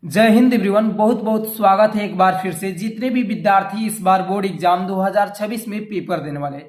जय हिंद एवरीवन। बहुत बहुत स्वागत है एक बार फिर से। जितने भी विद्यार्थी इस बार बोर्ड एग्जाम 2026 में पेपर देने वाले हैं,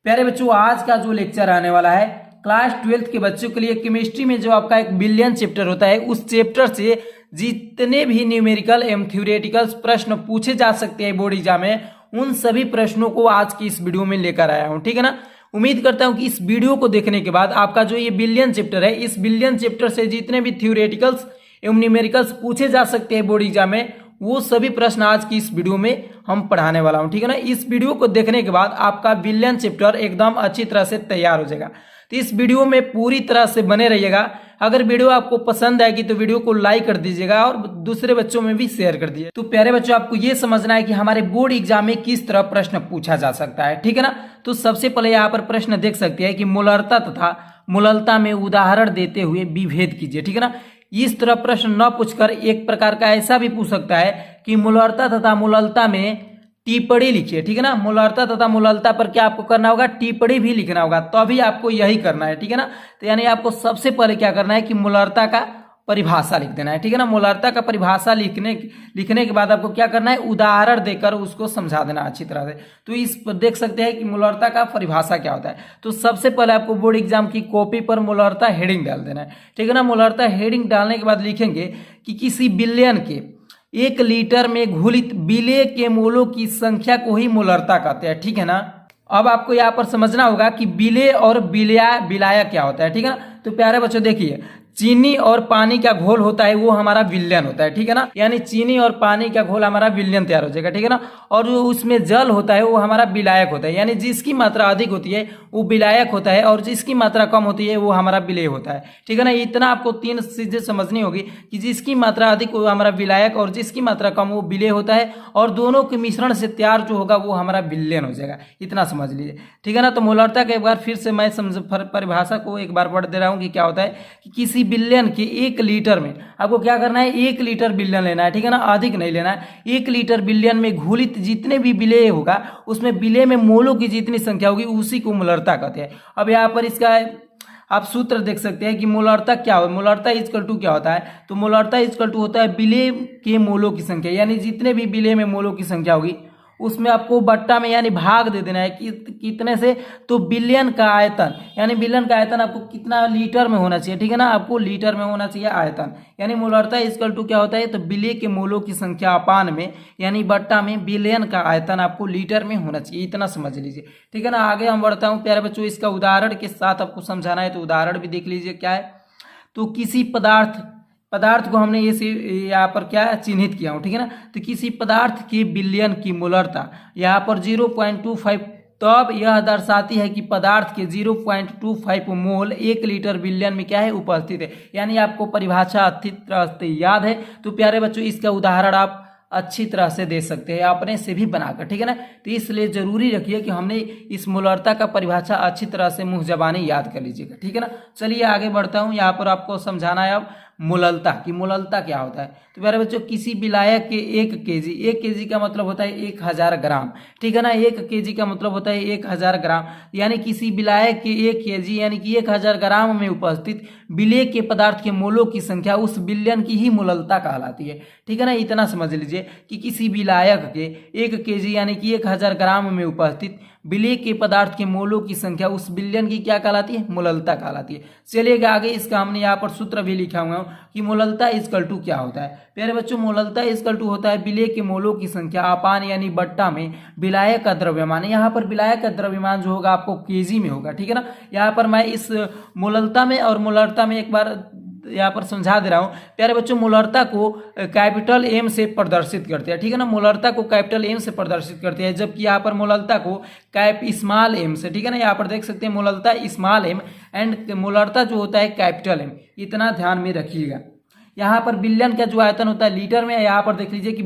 प्यारे बच्चों, आज का जो लेक्चर आने वाला है क्लास 12th के बच्चों के लिए केमिस्ट्री में जो आपका एक बिलियन चैप्टर होता है, उस चैप्टर से जितने भी न्यूमेरिकल एवं थ्योरेटिकल प्रश्न पूछे जा सकते हैं बोर्ड एग्जाम में, उन सभी प्रश्नों को आज की इस वीडियो में लेकर आया हूं। ठीक है ना। उम्मीद करता हूं कि इस वीडियो को देखने के बाद आपका जो ये बिलियन चैप्टर है, इस बिलियन चैप्टर से जितने भी थ्योरेटिकल्स एवं न्यूमेरिकल्स पूछे जा सकते हैं बोर्ड एग्जाम में, वो सभी प्रश्न आज की इस वीडियो में हम पढ़ाने वाला हूं। ठीक है ना। इस वीडियो को देखने के बाद आपका बिलियन चैप्टर एकदम अच्छी तरह से तैयार हो जाएगा। तो इस वीडियो में पूरी तरह से बने रहिएगा। अगर वीडियो आपको पसंद आएगी तो वीडियो को लाइक कर दीजिएगा और दूसरे बच्चों में भी शेयर कर दीजिए। तो प्यारे बच्चों, आपको ये समझना है कि हमारे बोर्ड एग्जाम में किस तरह प्रश्न पूछा जा सकता है। ठीक है ना। तो सबसे पहले यहाँ पर प्रश्न देख सकते हैं कि मोलरता तथा मोललता में उदाहरण देते हुए विभेद कीजिए। ठीक है ना। इस तरह प्रश्न न पूछकर एक प्रकार का ऐसा भी पूछ सकता है कि मोलरता तथा मोललता में टिप्पणी लिखिए। ठीक है ना। मोलरता तथा मोललता पर क्या आपको करना होगा? टिप्पणी भी लिखना होगा। तो अभी आपको यही करना है। ठीक है ना। तो यानी आपको सबसे पहले क्या करना है कि मोलरता का परिभाषा लिख देना है। ठीक है ना। मोलरता का परिभाषा लिखने के बाद आपको क्या करना है? उदाहरण देकर उसको समझा देना अच्छी तरह से। तो इस पर देख सकते हैं कि मोलरता का परिभाषा क्या होता है। तो सबसे पहले आपको बोर्ड एग्जाम की कॉपी पर मोलरता हेडिंग डाल देना है। ठीक है ना। मोलरता हेडिंग डालने के बाद लिखेंगे कि किसी विलयन के 1 लीटर में घुलित विलेय के मोलों की संख्या को ही मोलरता कहते हैं। ठीक है ना। अब आपको यहाँ पर समझना होगा कि विलेय और विलायक क्या होता है। ठीक है ना। तो प्यारे बच्चों देखिए, चीनी और पानी का घोल होता है वो हमारा विलयन होता है। ठीक है ना। यानी चीनी और पानी का घोल हमारा विलयन तैयार हो जाएगा। ठीक है ना। और जो उसमें जल होता है वो हमारा विलायक होता है। यानी जिसकी मात्रा अधिक होती है वो विलायक होता है और जिसकी मात्रा कम होती है वो हमारा विलेय होता है। ठीक है ना। इतना आपको 3 चीजें समझनी होगी कि जिसकी मात्रा अधिक वो हमारा विलायक और जिसकी मात्रा कम वो विलेय होता है, और दोनों के मिश्रण से तैयार जो होगा वो हमारा विलयन हो जाएगा। इतना समझ लीजिए। ठीक है ना। तो मोलरता के एक बार फिर से मैं परिभाषा को एक बार पढ़ दे रहा हूँ कि क्या होता है कि किसी विलयन के 1 लीटर में आपको क्या करना है? 1 लीटर विलयन लेना है। ठीक है ना। अधिक नहीं लेना है। 1 लीटर विलयन में घुलित जितने भी विलेय होगा उसमें विलेय में मोलों की जितनी संख्या होगी उसी को मोलरता कहते हैं। अब यहाँ पर इसका आप सूत्र देख सकते हैं कि मोलरता क्या हो। मोलरता इजकल टू क्या होता है? तो मोलरता इजकल टू होता है विलेय के मोलों की संख्या। यानी जितने भी विलेय में मोलों की संख्या होगी उसमें आपको बट्टा में यानी भाग दे देना है कि कितने से। तो विलयन का आयतन, यानी विलयन का आयतन आपको कितना लीटर में होना चाहिए। ठीक है ना। आपको लीटर में होना चाहिए आयतन। यानी मोलरता इजकल टू क्या होता है? तो विलेय के मोलों की संख्या अपान में यानी बट्टा में विलयन का आयतन आपको लीटर में होना चाहिए। इतना समझ लीजिए। ठीक है ना। आगे हम बढ़ता हूँ प्यारे बच्चों, इसका उदाहरण के साथ आपको समझाना है। तो उदाहरण भी देख लीजिए क्या है। तो किसी पदार्थ को हमने ये यहाँ पर क्या चिन्हित किया हूँ। ठीक है ना। तो किसी पदार्थ के विलयन की मोलरता यहाँ पर 0.25, तो अब यह दर्शाती है कि पदार्थ के 0.25 मोल 1 लीटर विलयन में क्या है? उपस्थित है। यानी आपको परिभाषा अच्छी तरह से याद है। तो प्यारे बच्चों, इसका उदाहरण आप अच्छी तरह से दे सकते हैं अपने से भी बनाकर। ठीक है ना। तो इसलिए जरूरी रखिए कि हमने इस मोलरता का परिभाषा अच्छी तरह से मुंह जबानी याद कर लीजिएगा। ठीक है ना। चलिए आगे बढ़ता हूँ। यहाँ पर आपको समझाना है अब मोललता कि मोललता क्या होता है। तो प्यारे बच्चों, किसी विलायक के 1 केजी, 1 केजी का मतलब होता है 1000 ग्राम। ठीक है ना। 1 केजी का मतलब होता है 1000 ग्राम। यानी किसी विलायक के 1 केजी यानी कि 1000 ग्राम में उपस्थित विलेय के पदार्थ के मोलों की संख्या उस विलयन की ही मोललता कहलाती है। ठीक है ना। इतना समझ लीजिए कि किसी विलायक के 1 केजी यानी कि 1000 ग्राम में उपस्थित विलेय के पदार्थ के मोलों की संख्या उस विलयन की क्या कहलाती है? मोललता कहलाती है। चलिए आगे, इसका हमने यहाँ पर सूत्र भी लिखा हुआ है कि मोललता इजकल टू क्या होता है। प्यारे बच्चों, मोललता इजकल टू होता है विलेय के मोलों की संख्या अपान यानी बट्टा में विलायक का द्रव्यमान। यहाँ पर विलायक का द्रव्यमान जो होगा आपको केजी में होगा। ठीक है ना। यहाँ पर मैं इस मोललता में और मोलरता में एक बार यहाँ पर समझा दे रहा हूँ। प्यारे बच्चों, मोलरता को कैपिटल एम से प्रदर्शित करते हैं। ठीक है ना। मोलरता को कैपिटल एम से प्रदर्शित करते हैं, जबकि यहाँ पर मोललता को स्मॉल एम से। ठीक है ना। यहाँ पर देख सकते हैं मोललता स्मॉल एम एंड मोलरता जो होता है कैपिटल एम। इतना ध्यान में रखिएगा। यहाँ पर विलयन का जो आयतन होता है लीटर में, यहाँ पर देख लीजिए कि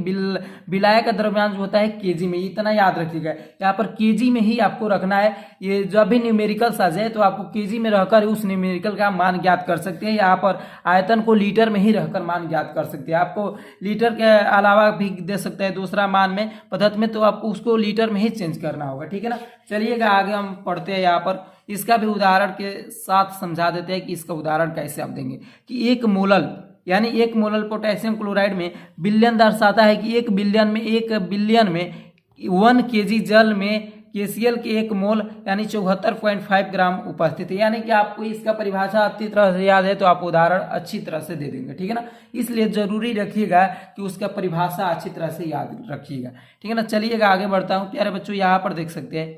विलायक का द्रव्यमान जो होता है केजी में। इतना याद रखिएगा। यहाँ पर केजी में ही आपको रखना है। ये जब भी न्यूमेरिकल्स आ जाए तो आपको केजी में रहकर उस न्यूमेरिकल का मान ज्ञात कर सकते हैं। यहाँ पर आयतन को लीटर में ही रहकर मान ज्ञात कर सकते हैं। आपको लीटर के अलावा भी दे सकते हैं दूसरा मान में पद्धति में, तो आपको उसको लीटर में ही चेंज करना होगा। ठीक है ना। चलिएगा आगे हम पढ़ते हैं। यहाँ पर इसका भी उदाहरण के साथ समझा देते हैं कि इसका उदाहरण कैसे आप देंगे कि यानी 1 मोलर पोटेशियम क्लोराइड में बिलियन दर्शाता है कि 1 बिलियन में 1 kg जल में KCl के 1 मोल यानी 74.5 ग्राम उपस्थित है। यानी कि आपको इसका परिभाषा अच्छी तरह से याद है तो आप उदाहरण अच्छी तरह से दे देंगे, ठीक है ना। इसलिए जरूरी रखिएगा कि उसका परिभाषा अच्छी तरह से याद रखिएगा, ठीक है ना। चलिएगा आगे बढ़ता हूँ। प्यारे बच्चों यहाँ पर देख सकते हैं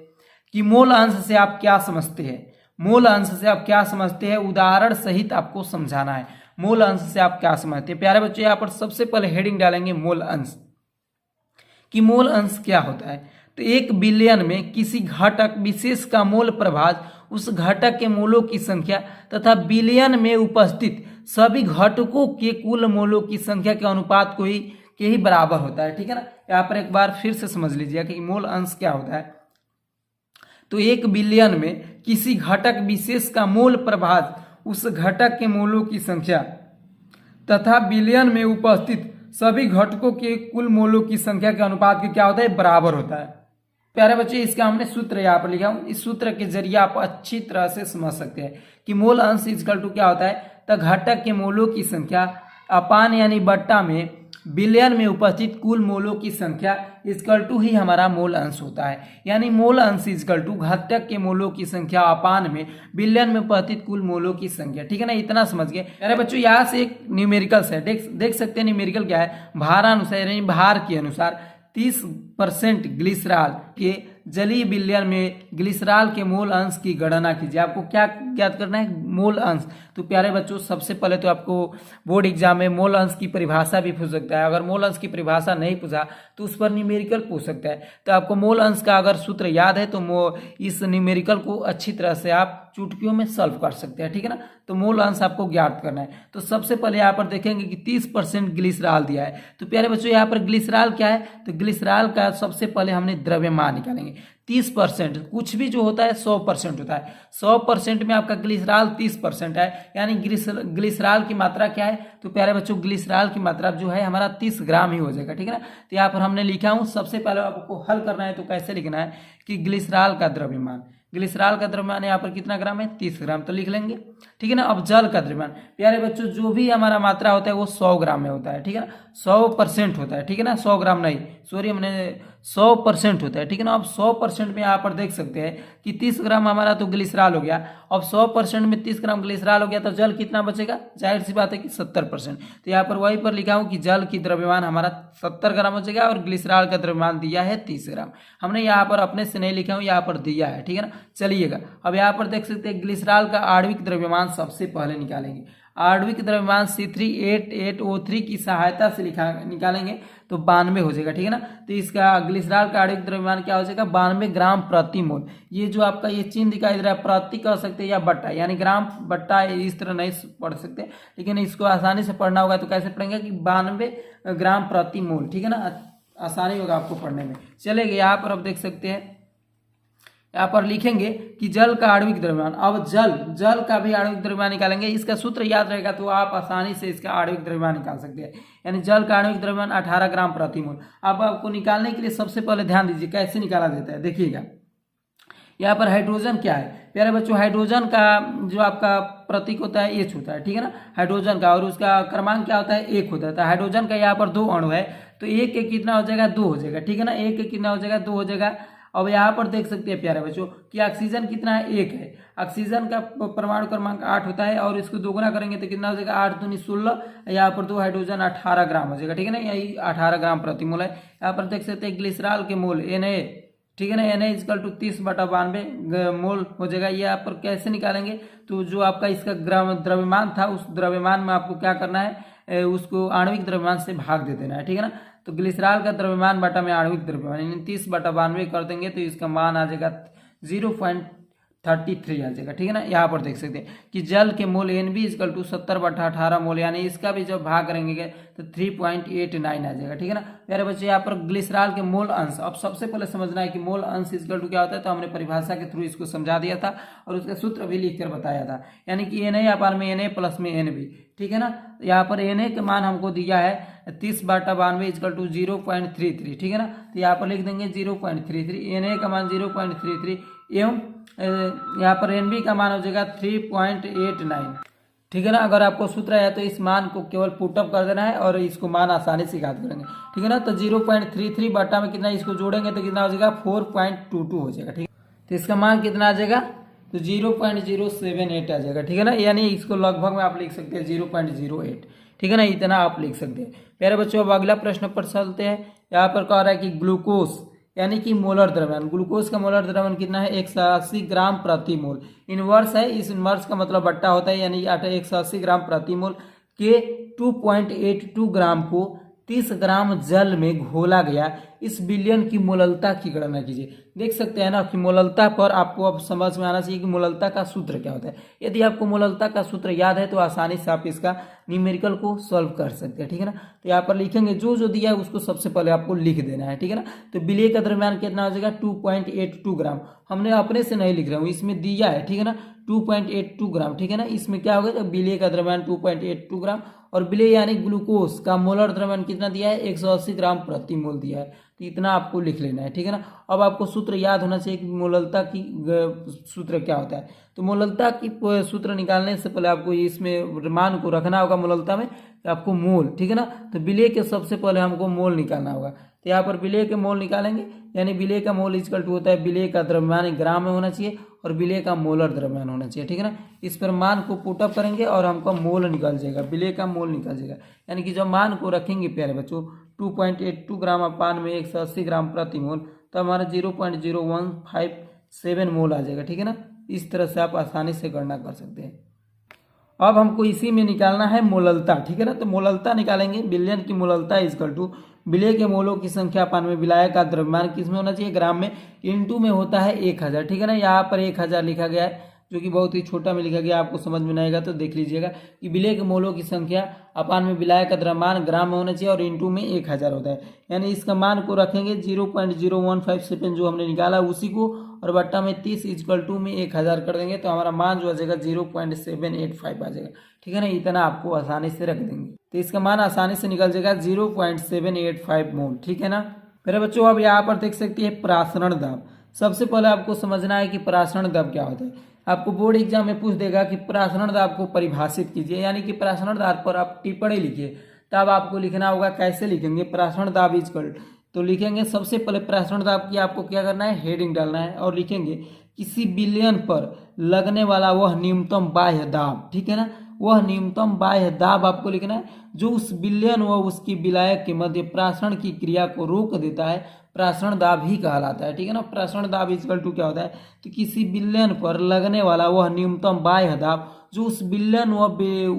कि मूल अंश से आप क्या समझते हैं। मूल अंश से आप क्या समझते हैं, उदाहरण सहित आपको समझाना है। मूल अंश से आप क्या समझते हैं। प्यारे बच्चों यहाँ पर सबसे पहले हेडिंग डालेंगे मूल अंश कि मूल अंश क्या होता है। तो 1 बिलियन में किसी घटक विशेष का मोल प्रभाज उस घटक के मोलों की संख्या तथा बिलियन में उपस्थित सभी घटकों के कुल मोलों की संख्या के अनुपात को ही बराबर होता है, ठीक है ना। यहाँ पर एक बार फिर से समझ लीजिए कि मूल अंश क्या होता है। तो 1 बिलियन में किसी घटक विशेष का मोल प्रभाज उस घटक के मोलों की संख्या तथा बिलियन में उपस्थित सभी घटकों के कुल मोलों की संख्या के अनुपात के क्या होता है, बराबर होता है। प्यारे बच्चे इसका हमने सूत्र यहाँ पर लिखा हूं। इस सूत्र के जरिए आप अच्छी तरह से समझ सकते हैं कि मूल अंश इक्वल टू क्या होता है। तो घटक के मोलों की संख्या अपान यानी बट्टा में बिलियन में उपस्थित कुल मोलों की संख्या इक्वल टू ही हमारा मूल अंश होता है। यानी मूल अंश इक्वल टू घटक के मोलों की संख्या अपान में बिलियन में उपस्थित कुल मोलों की संख्या, ठीक है ना। इतना समझ गए। अरे बच्चों यहाँ से एक न्यूमेरिकल्स है, देख सकते हैं न्यूमेरिकल क्या है। भारानुसार यानी भार के अनुसार 30% ग्लिसरॉल के जलीय बिलियन में ग्लिसरॉल के मोल अंश की गणना कीजिए। आपको क्या ज्ञात करना है, मोल अंश। तो प्यारे बच्चों सबसे पहले तो आपको बोर्ड एग्जाम में मोल अंश की परिभाषा भी पूछ सकता है। अगर मोल अंश की परिभाषा नहीं पूछा तो उस पर न्यूमेरिकल पूछ सकता है। तो आपको मोल अंश का अगर सूत्र याद है तो इस न्यूमेरिकल को अच्छी तरह से आप चुटकियों में सॉल्व कर सकते हैं, ठीक है ना। तो मूल अंश आपको ज्ञात करना है। तो सबसे पहले यहाँ पर देखेंगे कि 30% ग्लिसरॉल दिया है। तो प्यारे बच्चों यहाँ पर ग्लिसरॉल क्या है, तो ग्लिसरॉल का सबसे पहले हमने द्रव्यमान निकालेंगे। 30% कुछ भी जो होता है 100% होता है। 100% में आपका ग्लिसरॉल 30% है, यानी ग्लिसरॉल की मात्रा क्या है। तो प्यारे बच्चों ग्लिसरॉल की मात्रा जो है हमारा 30 ग्राम ही हो जाएगा, ठीक है ना। तो यहाँ पर हमने लिखा हूँ। सबसे पहले आपको हल करना है तो कैसे लिखना है कि ग्लिसरॉल का द्रव्यमान यहाँ पर कितना ग्राम है, 30 ग्राम, तो लिख लेंगे, ठीक है ना। अब जल का द्रव्यमान प्यारे बच्चों जो भी हमारा मात्रा होता है वो 100 ग्राम में होता है, ठीक है ना। 100% होता है, ठीक है ना। 100 ग्राम नहीं, सॉरी हमने 100% होता है, ठीक है ना। अब 100% में यहाँ पर देख सकते हैं कि 30 ग्राम हमारा तो ग्लिसरॉल हो गया। अब 100% में 30 ग्राम ग्लिसरॉल हो गया तो जल कितना बचेगा, जाहिर सी बात है कि 70%। तो यहाँ पर वही पर लिखा हूँ कि जल की द्रव्यमान हमारा 70 ग्राम बचेगा और ग्लिसरॉल का द्रव्यमान दिया है 30 ग्राम। हमने यहाँ पर अपने से नहीं लिखा हूँ, यहाँ पर दिया है, ठीक है ना। चलिएगा अब यहाँ पर देख सकते हैं ग्लिसरॉल का आणविक द्रव्यमान सबसे पहले निकालेंगे। आणविक द्रव्यमान C3H8O3 की सहायता से निकालेंगे तो 92 हो जाएगा, ठीक है ना। तो इसका ग्लिसरॉल का आणविक द्रव्यमान क्या हो जाएगा, 92 ग्राम प्रति मोल। ये जो आपका ये चिन्ह दिखाई दे रहा है प्रति कह सकते हैं या बट्टा, यानी ग्राम बट्टा इस तरह नहीं पढ़ सकते, लेकिन इसको आसानी से पढ़ना होगा तो कैसे पढ़ेंगे कि 92 ग्राम प्रति मोल, ठीक है ना। आसानी होगा आपको पढ़ने में। चलेगा यहाँ पर अब देख सकते हैं, यहाँ पर लिखेंगे कि जल का आणविक द्रव्यमान। अब जल का भी आणविक द्रव्यमान निकालेंगे। इसका सूत्र याद रहेगा तो आप आसानी से इसका आणविक द्रव्यमान निकाल सकते हैं। यानी जल का आणविक द्रव्यमान 18 ग्राम प्रति मोल। अब आपको निकालने के लिए सबसे पहले ध्यान दीजिए कैसे निकाला जाता है। देखिएगा यहाँ पर हाइड्रोजन क्या है प्यारे बच्चों, हाइड्रोजन का जो आपका प्रतीक होता है H होता है, ठीक है ना, हाइड्रोजन का, और उसका क्रमांक क्या होता है 1 होता है। तो हाइड्रोजन का यहाँ पर 2 अणु है तो 1 के कितना हो जाएगा 2 हो जाएगा, ठीक है ना। 1 के कितना हो जाएगा 2 हो जाएगा। अब यहाँ पर देख सकते हैं प्यारे बच्चों कि ऑक्सीजन कितना है 1 है। ऑक्सीजन का परमाणु क्रमांक 8 होता है और इसको दोगुना करेंगे तो कितना हो जाएगा 8 दूनी 16। यहाँ पर 2 हाइड्रोजन 18 ग्राम हो जाएगा, ठीक है ना। यही 18 ग्राम प्रति मोल है। यहाँ पर देख सकते हैं ग्लिसरॉल के मोल Na, ठीक है ना, Na इक्वल टू 30/92 मोल हो जाएगा। ये यहाँ पर कैसे निकालेंगे, तो जो आपका इसका द्रव्यमान था उस द्रव्यमान में आपको क्या करना है, उसको आणविक द्रव्यमान से भाग दे देना है, ठीक है ना। तो ग्लिसरॉल का द्रव्यमान बटा में आणविक द्रव्यमान यानी 30/92 कर देंगे तो इसका मान आ जाएगा 0.33 आ जाएगा, ठीक है ना। यहाँ पर देख सकते हैं कि जल के मोल NB इक्वल टू 70/18 मोल, यानी इसका भी जब भाग करेंगे तो 3.89 आ जाएगा, ठीक है ना। प्यारे बच्चे यहाँ पर ग्लिसरॉल के मोल अंश, अब सबसे पहले समझना है कि मोल अंश इक्वल टू क्या होता है। तो हमने परिभाषा के थ्रू इसको समझा दिया था और उसका सूत्र भी लिखकर बताया था, यानी कि Na अपान में Na प्लस में NB, ठीक है ना। यहाँ पर Na के मान हमको दिया है 30/92 इक्वल टू 0.33, ठीक है ना। तो यहाँ पर लिख देंगे 0.33, Na का मान 0.33 एवं यहाँ पर NB का मान हो जाएगा 3.89। ठीक है ना। अगर आपको सूत्र आया तो इस मान को केवल पुटअप कर देना है और इसको मान आसानी से याद करेंगे, ठीक है ना। तो 0.33 बटा में कितना, इसको जोड़ेंगे तो कितना हो जाएगा 4.22 हो जाएगा, ठीक है। तो इसका मान कितना आ जाएगा, तो 0.078 आ जाएगा, ठीक है ना। यानी इसको लगभग में आप लिख सकते हैं 0.08, ठीक है ना, इतना आप लिख सकते हैं। प्यारे बच्चों अब अगला प्रश्न पर चलते हैं। यहाँ पर कह रहा है कि ग्लूकोज यानी कि मोलर द्रव्यमान, ग्लूकोज का मोलर द्रव्यमान कितना है 180 ग्राम प्रति मोल। इनवर्स है, इस इनवर्स का मतलब बट्टा होता है, यानी 180 ग्राम प्रति मोल के 2.82 ग्राम को 30 ग्राम जल में घोला गया। इस विलयन की मोललता की गणना कीजिए। देख सकते हैं ना कि मोललता पर आपको अब समझ में आना चाहिए कि मोललता का सूत्र क्या होता है। यदि आपको मोललता का सूत्र याद है तो आसानी से आप इसका न्यूमेरिकल को सॉल्व कर सकते हैं, ठीक है ना। तो यहाँ पर लिखेंगे जो जो दिया है उसको सबसे पहले आपको लिख देना है, ठीक है ना। तो विलय का द्रव्यमान कितना हो जाएगा 2.82 ग्राम। हमने अपने से नहीं लिख रहे हूँ, इसमें दिया है, ठीक है ना, 2.82 ग्राम, ठीक है ना। इसमें क्या होगा, विलय का द्रव्यमान 2.82 ग्राम और विलय यानी ग्लूकोज का मोलर द्रव्यमान कितना दिया है 180 ग्राम प्रति मोल दिया है। तो इतना आपको लिख लेना है, ठीक है ना। अब आपको सूत्र याद होना चाहिए कि मोललता की सूत्र क्या होता है। तो मोललता की सूत्र निकालने से पहले आपको इसमें मान को रखना होगा मोललता में आपको मोल, ठीक है ना। तो विलय के सबसे पहले हमको मोल निकालना होगा। तो यहाँ पर विलय के मोल निकालेंगे, यानी विलय का मोल इक्वल टू होता है विलय का द्रव्यमान ग्राम में होना चाहिए और विलय का मोलर द्रव्यमान होना चाहिए, ठीक है ना। इस पर मान को पुटअप करेंगे और हमको मोल निकल जाएगा, विलय का मोल निकल जाएगा। यानी कि जब मान को रखेंगे प्यारे बच्चों 2.82 ग्राम अपान में 180 ग्राम प्रति मोल, तो हमारा 0.0157 मोल आ जाएगा, ठीक है ना। इस तरह से आप आसानी से गणना कर सकते हैं। अब हमको इसी में निकालना है मोललता, ठीक है ना। तो मोललता निकालेंगे, विलयन की मोललता इक्वल टू विलय के मोलों की संख्या अपान में विलाय का द्रव्यमान किस में होना चाहिए, ग्राम में, इनटू में होता है 1000, ठीक है ना। यहाँ पर 1000 लिखा गया है जो कि बहुत ही छोटा में लिखा गया, आपको समझ में नहीं आएगा तो देख लीजिएगा कि विलय के मोलों की संख्या अपान में विलाय का द्रव्यमान ग्राम में होना चाहिए और इनटू में 1000 होता है। यानी इसका मान को रखेंगे 0.0157 जो हमने निकाला उसी को और बट्टा में 30 इक्वल टू में 1000 कर देंगे तो हमारा मान जो आ जाएगा 0.785 आ जाएगा, ठीक है ना। इतना आपको आसानी से रख देंगे तो इसका मान आसानी से निकल जाएगा 0.785 मोल, ठीक है ना। मेरे बच्चों अब यहाँ पर देख सकते हैं प्रासरण दाब। सबसे पहले आपको समझना है कि प्रासरण दाब क्या होता है। आपको बोर्ड एग्जाम में पूछ देगा कि प्रासरण दाब को परिभाषित कीजिए, यानी कि प्रासरण दाब पर आप टिप्पणी लिखिए। तब आपको लिखना होगा, कैसे लिखेंगे, प्रासरण दाब इक्वल तो लिखेंगे सबसे पहले प्रासरण दाब की आपको क्या करना है, हेडिंग डालना है और लिखेंगे किसी विलयन पर लगने वाला वह न्यूनतम बाह्य दाब, ठीक है ना। वह न्यूनतम बाह्य दाब आपको लिखना है जो उस विलयन व उसकी विलायक के मध्य प्रासरण की क्रिया को रोक देता है, प्रासरण दाब ही कहलाता है, ठीक है ना। प्रासरण दाब इक्वल टू क्या होता है, तो किसी विलयन पर लगने वाला वह न्यूनतम बाह्य दाब जो उस विलयन व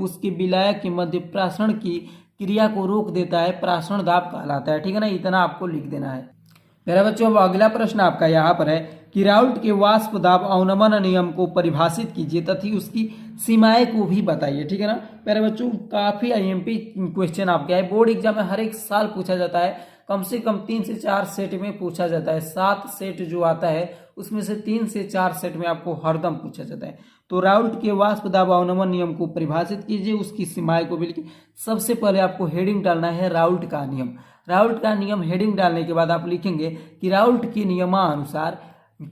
उसके विलायक के मध्य प्रासरण की क्रिया को रोक देता है, प्रासरण दाब कहलाता है, ठीक है ना। इतना आपको लिख देना है। मेरा बच्चों अब अगला प्रश्न आपका यहाँ पर है कि राउल्ट के वाष्प दाब अवनमन नियम को परिभाषित कीजिए तथा उसकी सीमाएं को भी बताइए, ठीक है ना। मेरे बच्चों काफी आईएमपी क्वेश्चन आपके है, बोर्ड एग्जाम में हर एक साल पूछा जाता है, कम से कम 3 से 4 सेट में पूछा जाता है। 7 सेट जो आता है उसमें से 3 से 4 सेट में आपको हरदम पूछा जाता है। तो राउल्ट के वाष्प दाब अवनमन नियम को परिभाषित कीजिए, उसकी सीमाएं को भी लिखिए। सबसे पहले आपको हेडिंग डालना है राउल्ट का नियम। राउल्ट का नियम हेडिंग डालने के बाद आप लिखेंगे कि राउल्ट के नियमानुसार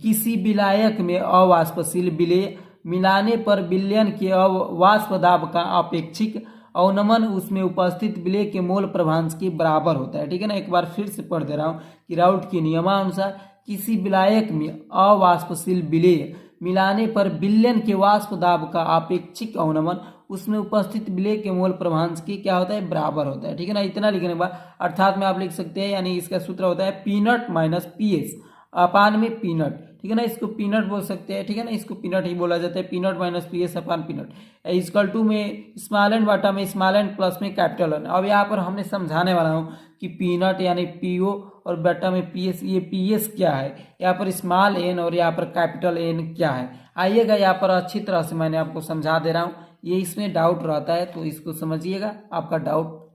किसी विलायक में अवाष्पशील विलय मिलाने पर विलयन के वाष्प दाब का अपेक्षिक अवनमन उसमें उपस्थित विलय के मोल प्रभांश के बराबर होता है, ठीक है ना। एक बार फिर से पढ़ दे रहा हूँ कि राउल्ट के नियमानुसार किसी विलायक में अवाष्पशील विलय मिलाने पर विलयन के वाष्प दाब का अपेक्षिक अवनमन उसमें उपस्थित विलय के मोल प्रभांश की क्या होता है, बराबर होता है, ठीक है ना। इतना लिखने के बाद अर्थात में आप लिख सकते हैं, यानी इसका सूत्र होता है पीनट माइनस पीएस अपान में पीनट, ठीक है ना। इसको पीनट बोल सकते हैं, ठीक है ना, इसको पीनट ही बोला जाता है, P naught minus PS upon P naught equal to में स्मॉल एन बटा में स्मॉल एन प्लस में कैपिटल एन। अब यहाँ पर हमने समझाने वाला हूँ कि पीनट यानी पीओ और बटा में पीएस, ये पीएस क्या है, यहाँ पर स्मॉल एन और यहाँ पर कैपिटल एन क्या है। आइएगा यहाँ पर अच्छी तरह से मैंने आपको समझा दे रहा हूँ, ये इसमें डाउट रहता है तो इसको समझिएगा, आपका डाउट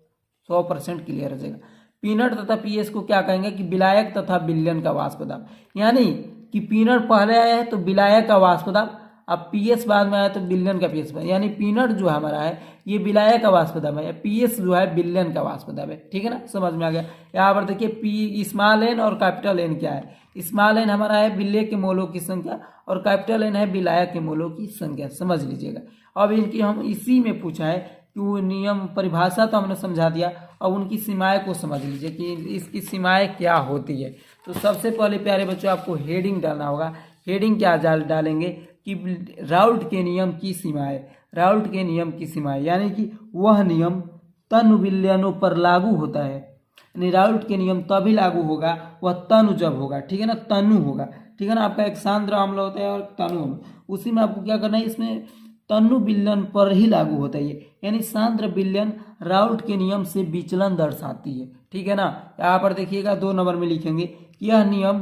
100% क्लियर हो जाएगा। पीनट तथा पीएस को क्या कहेंगे कि विलायक तथा विलयन का वाष्प दाब, यानी कि पीनट पहले आया है तो विलायक का वाष्प दाब, अब पीएस बाद में आया तो विलयन का पीएस, यानी पीनट जो हमारा है ये विलायक का वाष्प दाब है, पीएस जो है विलयन का वाष्प दाब है, ठीक है ना, समझ में आ गया। यहाँ पर देखिए पी स्मॉल एन और कैपिटल एन क्या है, स्मॉल एन हमारा है विलय के मोलों की संख्या और कैपिटल एन है विलायक के मोलों की संख्या, समझ लीजिएगा। अब इनकी हम इसी में पूछा है कि वो नियम परिभाषा तो हमने समझा दिया, अब उनकी सीमाएं को समझ लीजिए कि इसकी सीमाएं क्या होती है। तो सबसे पहले प्यारे बच्चों आपको हेडिंग डालना होगा। हेडिंग क्या डालेंगे कि राउल्ट के नियम की सीमाएं, राउल्ट के नियम की सीमाएं यानी कि वह नियम तनु विलयनों पर लागू होता है, यानी राउल्ट के नियम तभी लागू होगा वह तनु जब होगा, ठीक है ना, तनु होगा, ठीक है ना। आपका एक सांद्र अम्ल होता है और तनु अम्ल, उसी में आपको क्या करना है, इसमें तनु विलयन पर ही लागू होता है ये, यानी सांद्र विलयन राउल्ट के नियम से विचलन दर्शाती है, ठीक है ना। यहाँ पर देखिएगा 2 नंबर में लिखेंगे कि यह नियम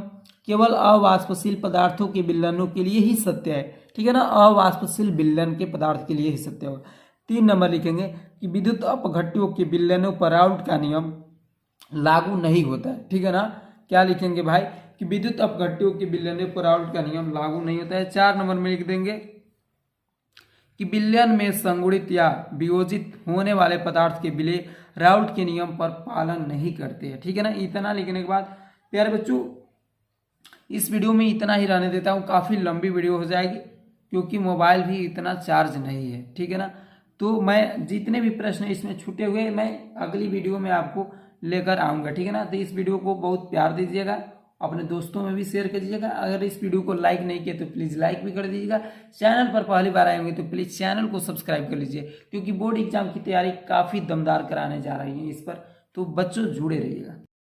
केवल अवाष्पशील पदार्थों के विलयनों के लिए ही सत्य है, ठीक है ना, अवाष्पशील विलयन के पदार्थ के लिए ही सत्य होगा। 3 नंबर लिखेंगे कि विद्युत अपघट्यों के विलयनों पर राउल्ट का नियम लागू नहीं होता है, ठीक है ना। क्या लिखेंगे भाई कि विद्युत अपघट्यों के विलयनों पर राउल्ट का नियम लागू नहीं होता है। 4 नंबर में लिख देंगे कि विलयन में संगुणित या वियोजित होने वाले पदार्थ के विलय राउल्ट के नियम पर पालन नहीं करते हैं, ठीक है ना। इतना लिखने के बाद प्यारे बच्चों इस वीडियो में इतना ही रहने देता हूँ, काफ़ी लंबी वीडियो हो जाएगी क्योंकि मोबाइल भी इतना चार्ज नहीं है, ठीक है ना। तो मैं जितने भी प्रश्न इसमें छूटे हुए मैं अगली वीडियो में आपको लेकर आऊँगा, ठीक है ना। तो इस वीडियो को बहुत प्यार दीजिएगा, अपने दोस्तों में भी शेयर कर दीजिएगा। अगर इस वीडियो को लाइक नहीं किया तो प्लीज़ लाइक भी कर दीजिएगा। चैनल पर पहली बार आए होंगे तो प्लीज़ चैनल को सब्सक्राइब कर लीजिए क्योंकि बोर्ड एग्जाम की तैयारी काफ़ी दमदार कराने जा रही है इस पर, तो बच्चों जुड़े रहिएगा।